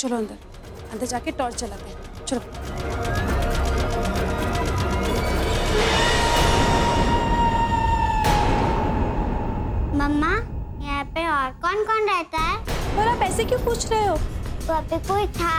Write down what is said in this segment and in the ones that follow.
चलो अंदर अंदर जाके टॉर्च जलाते हैं, चलो। मम्मा, यहाँ पे और कौन कौन रहता है? पर आप ऐसे क्यों पूछ रहे हो? वहाँ पे कोई था।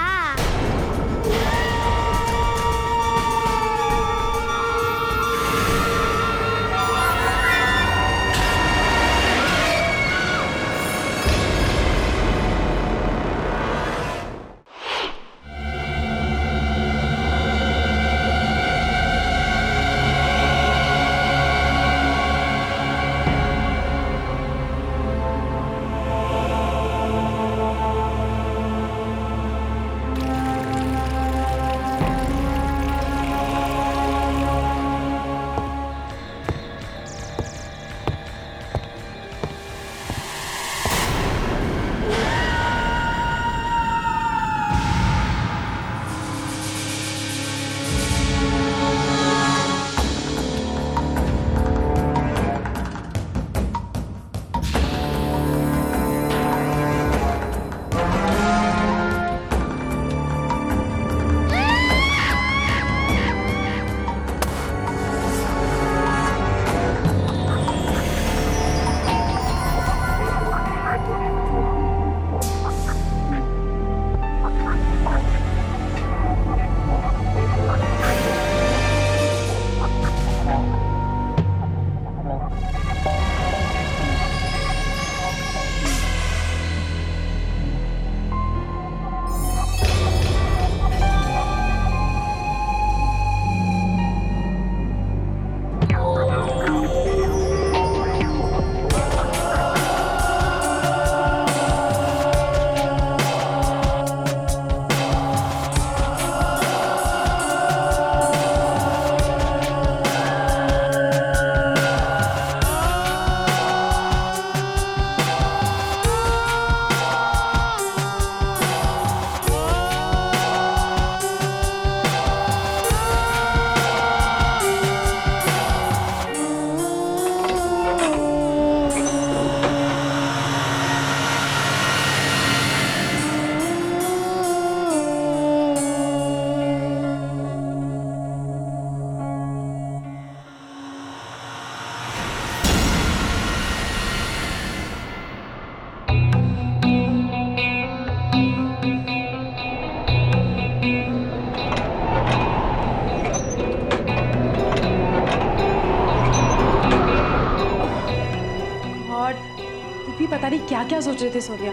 पता नहीं क्या क्या सोच रहे थे सूर्या।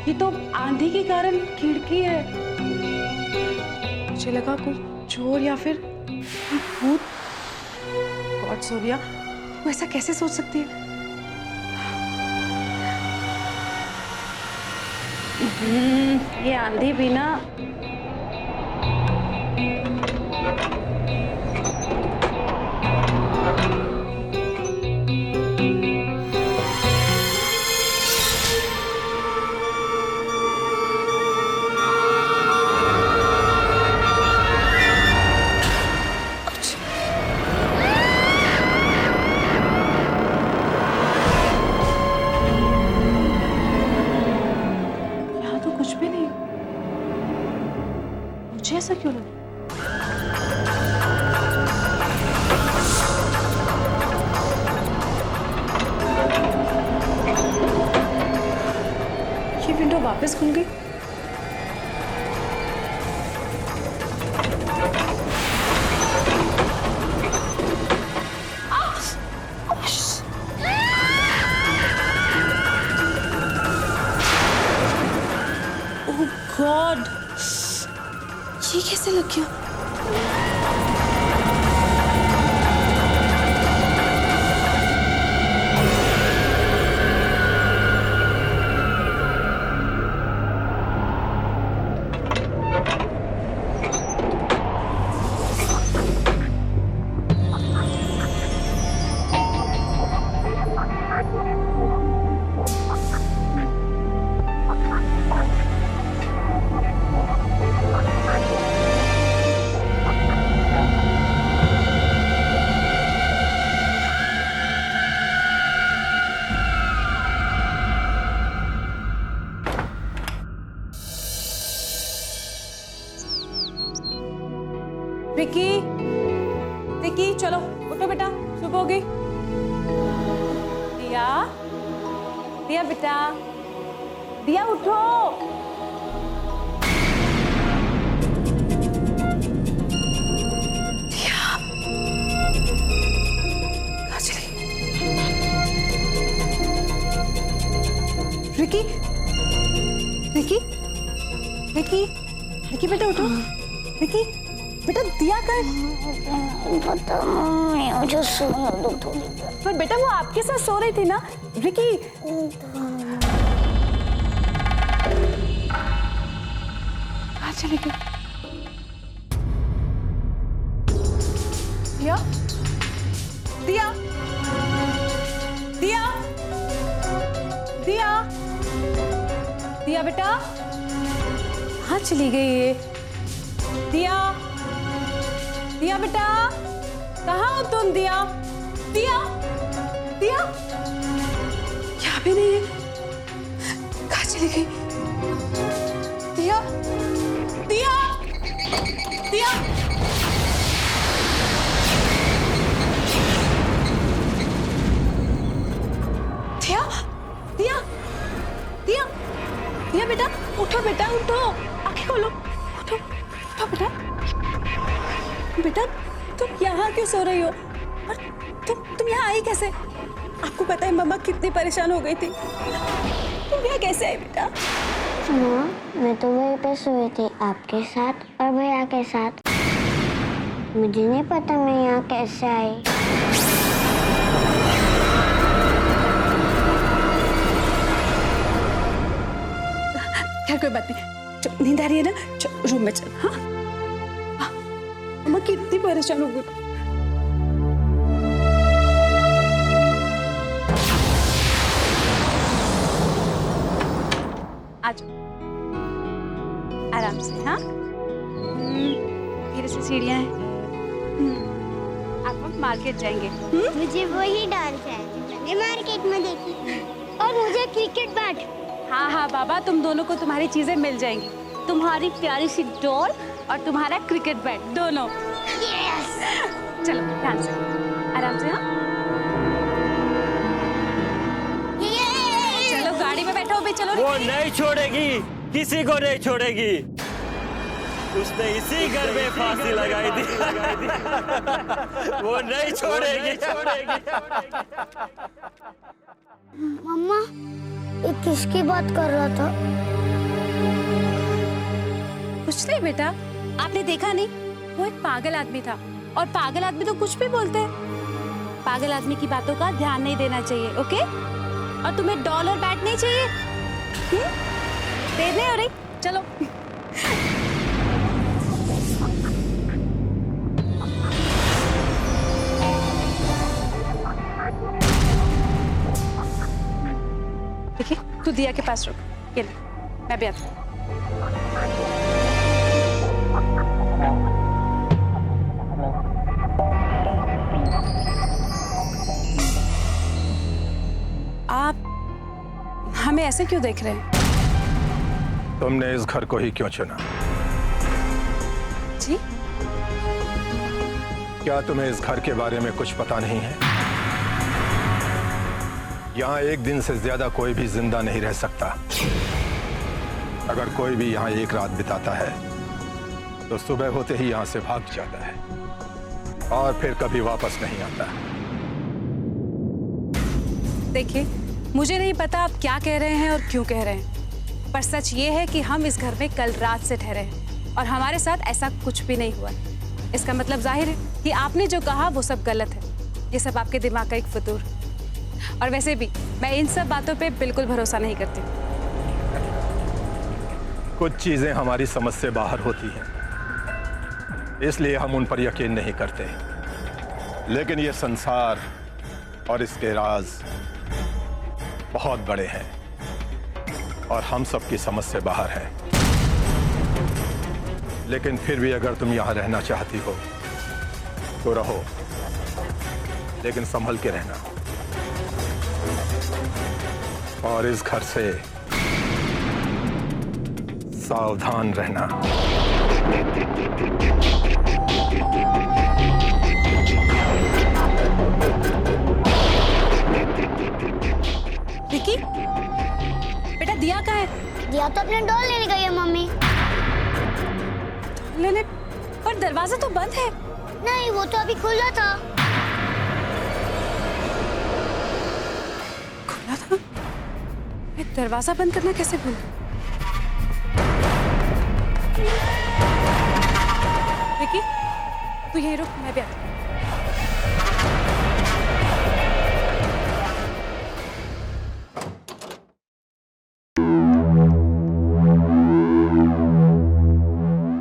ये तो आंधी के कारण खिड़की है। मुझे लगा कोई चोर या फिर कोई भूत। गॉड सूर्या, तू ऐसा कैसे सोच सकती है? ये आंधी भी ना ऐसा क्यों लगा? ये विंडो वापस खुल गई। ओह गॉड, ये कैसे लग गया? विकी, विकी चलो उठो बेटा, सुबह हो गई। दिया, दिया बेटा, दिया उठो। दिया कहाँ चली? विकी, विकी, विकी, विकी बेटा उठो। विकी बेटा दिया कर। पता मम्मी, मुझे सोने दो थोड़ी देर। पर बेटा वो आपके साथ सो रही थी ना विकी। कहाँ चली गई? दिया, दिया, दिया, दिया, दिया बेटा कहाँ चली गई ये? दिया, दिया बेटा कहाँ हो तुम? दिया, दिया, दिया यहाँ भी नहीं है, कहाँ चली गई? दिया, दिया, दिया, दिया, दिया, दिया, दिया बेटा उठो, बेटा उठो, आंखें खोलो, उठो, उठो बेटा। बेटा तुम यहाँ क्यों सो रही हो? और तुम यहाँ आई कैसे? आपको पता है मम्मा कितनी परेशान हो गई थी। तुम यहाँ कैसे आई बेटा? माँ, मैं तो वहीं पे सोई थी आपके साथ और भैया के साथ। मुझे नहीं पता मैं यहाँ कैसे आई। खैर कोई बात नहीं, चल नींद आ रही है ना, चल रूम में चल। हाँ मम्मा कितनी परेशान हो गई। आज आराम से। हाँ धीरे से सीढ़ियाँ हैं। आप हम मार्केट जाएंगे। मुझे वही डांस है जो मैंने मार्केट में देखी थी। और मुझे क्रिकेट बैट। हाँ हाँ बाबा, तुम दोनों को तुम्हारी चीजें मिल जाएंगी। तुम्हारी प्यारी सी डॉल और तुम्हारा क्रिकेट बैट दोनों। यस। चलो ध्यान से, आराम से। हाँ चलो गाड़ी में बैठो भी, चलो। वो नहीं छोड़ेगी, किसी को नहीं छोड़ेगी। उसने इसी घर में फांसी लगाई थी। वो नहीं छोड़ेगी, छोड़ेगी। मम्मा, ये किसकी बात कर रहा था? कुछ नहीं बेटा, आपने देखा नहीं? वो एक पागल आदमी था, और पागल आदमी तो कुछ भी बोलते हैं। पागल आदमी की बातों का ध्यान नहीं देना चाहिए, ओके? और तुम्हें डॉल और बैट नहीं चाहिए? देर नहीं हो रही, चलो। देखिए तू दिया के पास रुक, ये ले, मैं भी आती हूँ। आप हमें ऐसे क्यों देख रहे हैं? तुमने इस घर को ही क्यों चुना? जी? क्या तुम्हें इस घर के बारे में कुछ पता नहीं है? यहाँ एक दिन से ज्यादा कोई भी जिंदा नहीं रह सकता। अगर कोई भी यहाँ एक रात बिताता है तो सुबह होते ही यहाँ से भाग जाता है और फिर कभी वापस नहीं आता। देखिए, मुझे नहीं पता आप क्या कह रहे हैं और क्यों कह रहे हैं, पर सच ये है कि हम इस घर में कल रात से ठहरे हैं और हमारे साथ ऐसा कुछ भी नहीं हुआ। इसका मतलब जाहिर है कि आपने जो कहा वो सब गलत है। ये सब आपके दिमाग का एक फतूर। और वैसे भी मैं इन सब बातों पे बिल्कुल भरोसा नहीं करती। कुछ चीजें हमारी समझ से बाहर होती हैं, इसलिए हम उन पर यकीन नहीं करते। लेकिन ये संसार और इसके राज बहुत बड़े हैं और हम सबकी समझ से बाहर है। लेकिन फिर भी अगर तुम यहाँ रहना चाहती हो तो रहो, लेकिन संभल के रहना और इस घर से सावधान रहना। विकी, बेटा दिया कहाँ है? दिया तो अपने डॉल लेने गई है मम्मी। लेने, पर दरवाजा तो बंद है। नहीं, वो तो अभी खुला था। खुला था? मैं दरवाजा बंद करना कैसे भूल गई? विकी, तू यहीं रुक, मैं भी आती हूँ।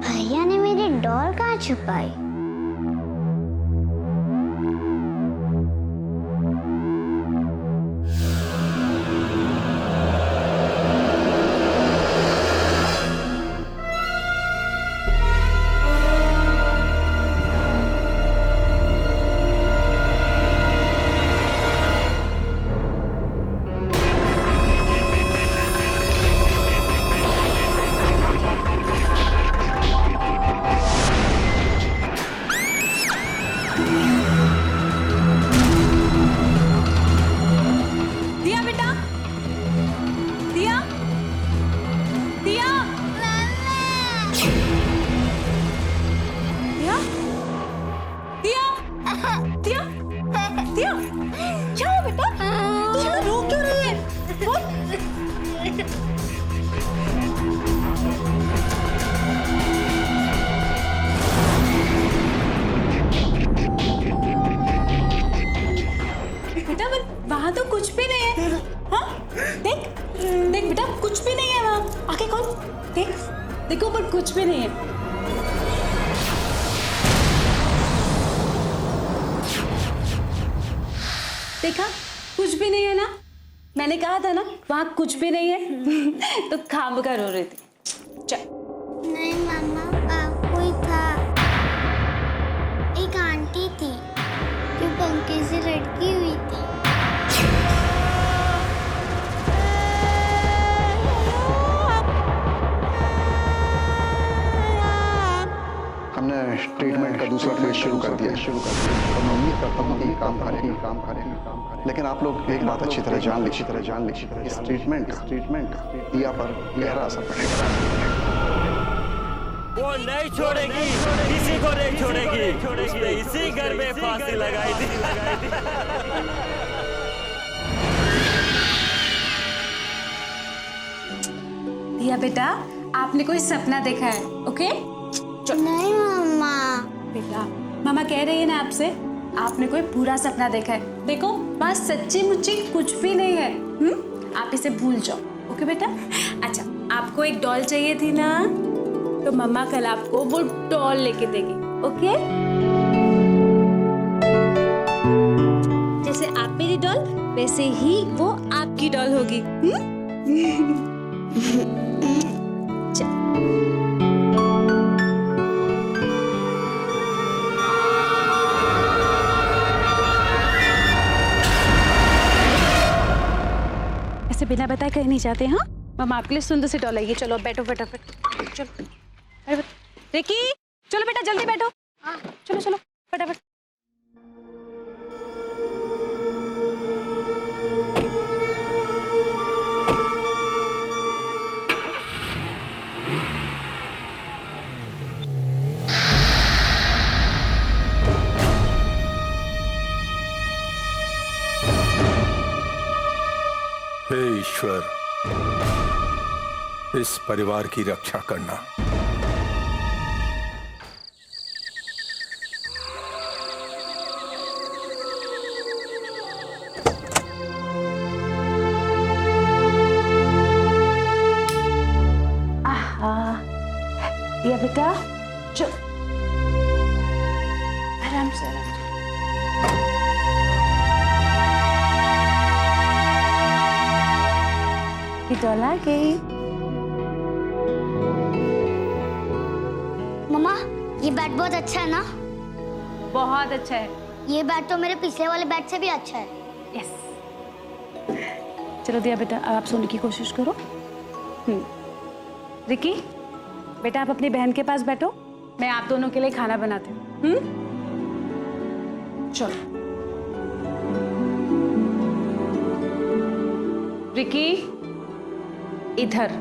भैया ने मेरी डॉल कहाँ छुपाई? दिया बेटा, दिया, दिया, दिया, दिया, दिया, दिया, क्या हुआ बेटा? तू रो क्यों रही है? बोल। बेटा वहाँ तो कुछ भी नहीं है। हाँ, देख, देख बेटा, कुछ भी नहीं है वहाँ। आके खोल, देख, देखो पर कुछ भी नहीं है। देखा, कुछ भी नहीं है ना? मैंने कहा था ना, वहाँ कुछ भी नहीं है। तो खामखा रो रही थी। चल। नहीं मम्मा, कोई था। एक आंटी थी जो पंखे से लटकी हुई थी। हमने ट्रीटमेंट का दूसरा फेज शुरू कर दिया और मैं उम्मीद करता हूँ कि ये काम करेगा। लेकिन आप लोग एक बात अच्छी तरह जान लीजिए, इस ट्रीटमेंट दिया पर गहरा असर पड़ेगा। वो नहीं छोड़ेगी, किसी को नहीं छोड़ेगी। उसने इसी घर में फांसी लगाई थी। दिया बेटा, आपने कोई सपना देखा है? ओके? नहीं मम्मा। बेटा, मामा कह रही है ना आपसे, आपने कोई बुरा सपना देखा है। देखो, वहाँ सच्ची मुच्ची कुछ भी नहीं है। आप इसे भूल जाओ। ओके बेटा? अच्छा, आपको एक डॉल चाहिए थी ना? तो मम्मा कल आपको वो डॉल लेके देगी। ओके? जैसे आप मेरी डॉल, वैसे ही वो आपकी डॉल होगी। ऐसे बिना बताए कहीं नहीं जाते। हाँ, मम्मा आपके लिए सुंदर सी डॉल आएगी। चलो बैठो फटाफट। चलो, अरे रिकी, चलो बेटा जल्दी बैठो। हाँ, चलो चलो फटाफट। हे ईश्वर, इस परिवार की रक्षा करना। या बेटा, चल आराम से आराम से। ये डॉल आ गई। मम्मा, ये बैट बहुत अच्छा है ना? बहुत अच्छा है। ये बैट तो मेरे पिछले वाले बैट से भी अच्छा है। यस। चलो दिया बेटा, अब आप सोने की कोशिश करो। रिकी, बेटा आप अपनी बहन के पास बैठो, मैं आप दोनों के लिए खाना बनाती हूँ। चलो रिकी, इधर।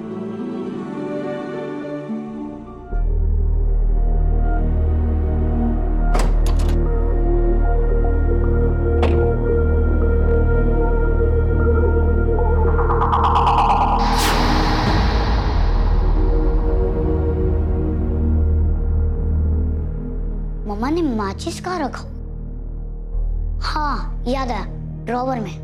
मम्मा ने माचिस कहाँ रखा? हाँ याद आया, ड्रॉवर में।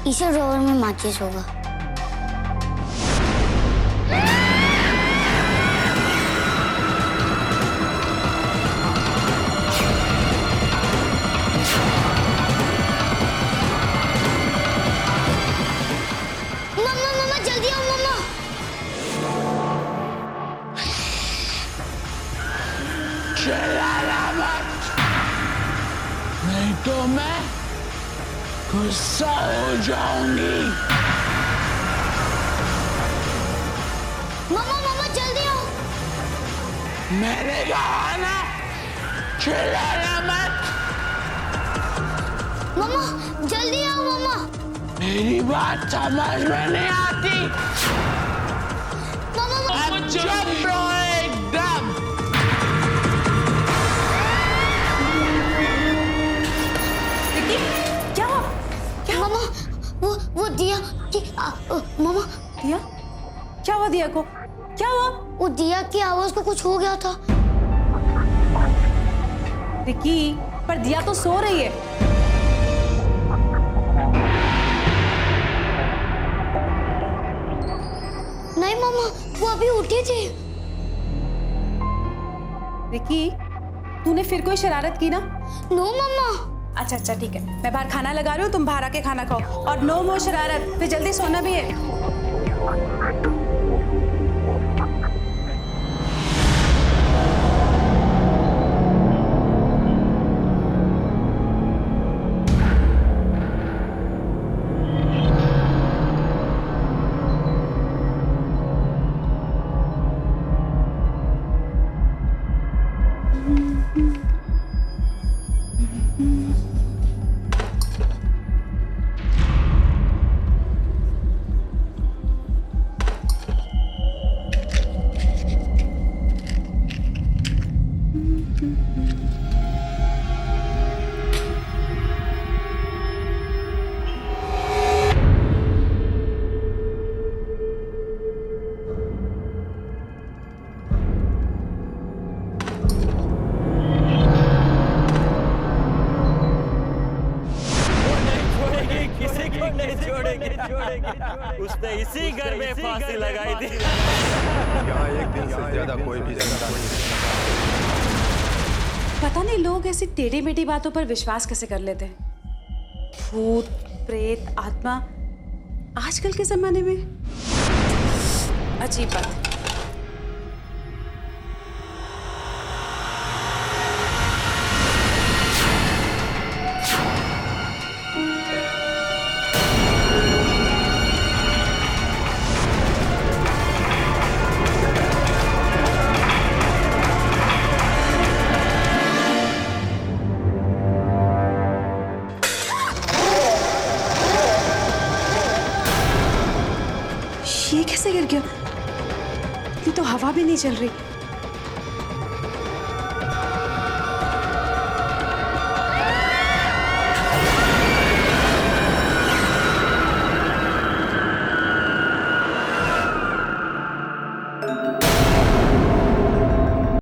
इसी ड्रॉवर में माचिस होगा। मम्मा मम्मा जल्दी आओ मम्मा। चिल्लाना मत, नहीं तो मैं गुस्सा हो जाऊंगी। मम्मा मम्मा जल्दी आओ। मैंने कहा ना, चिल्लाना मत। मम्मा जल्दी आओ मम्मा। मेरी बात समझ में नहीं आती। मम्मा अब चुप रहो एकदम। रिकी, क्या हुआ? मम्मा वो दिया कि मम्मा दिया? क्या हुआ दिया को? क्या हुआ? वो दिया की आवाज को कुछ हो गया था। रिकी, पर दिया तो सो रही है। नहीं मम्मा, वो अभी उठी थी। रिकी, तूने फिर कोई शरारत की ना? नो मम्मा। अच्छा अच्छा ठीक है, मैं बाहर खाना लगा रही हूँ, तुम बाहर आके खाना खाओ। और नो मोर शरारत, फिर जल्दी सोना भी है। उसने इसी घर में फांसी लगाई थी। यहाँ एक दिन से ज्यादा कोई भी जिंदा नहीं। पता नहीं लोग ऐसी टेढ़ी मेढ़ी बातों पर विश्वास कैसे कर लेते हैं। भूत, प्रेत, आत्मा, आजकल के जमाने में अजीब बात है। ये कैसे गिर गया? ये तो हवा भी नहीं चल रही।